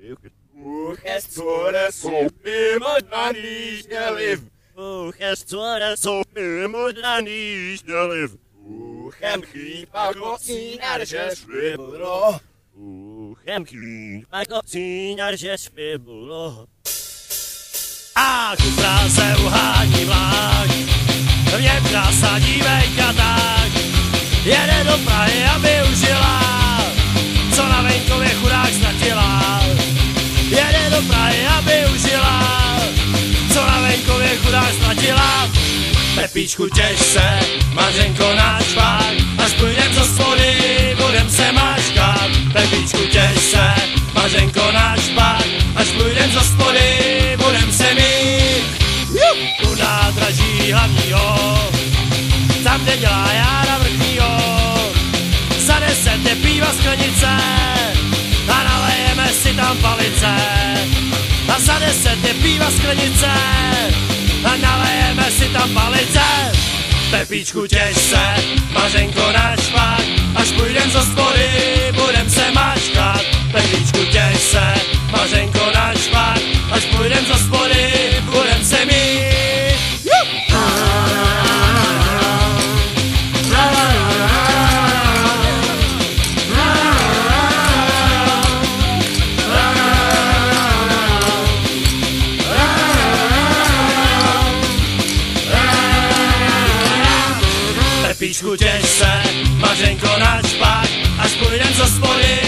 Uchestora soupy modlaný želiv. Uchestora soupy modlaný želiv. Uchem chlípa kocínar, že šviblo. Uchem chlípa kocínar, že šviblo. A tu práce uhání vlák, mě krása dívejka tak, jede do Prahy, aby užila, co na venkově chudák ztratila. Jede do Prahy, aby užila, co na venkově chudák ztratila. Pepíčku, těš se, Mařenko, náš švák, až půjdem z hospody, budem se maškat. Pepíčku, těš se, Mařenko, náš švák, až půjdem z hospody, budem se mít. U nádraží hlavního, tam, kde dělá Jára Vrchního, za 10 je píva sklenice a nalejeme si tam palice. A za 10 je píva sklenice a nalejeme si tam palice. Pepíčku, těš se, Mařenko, náš švák, až půjdem z hospody, budem se mačkat. Pepíčku, těš se, Mařenko, náš švák, až půjdem z hospody, budem se mít. Pepíčku, těš se, Mařenko, náš švák, až půjdem z hospody,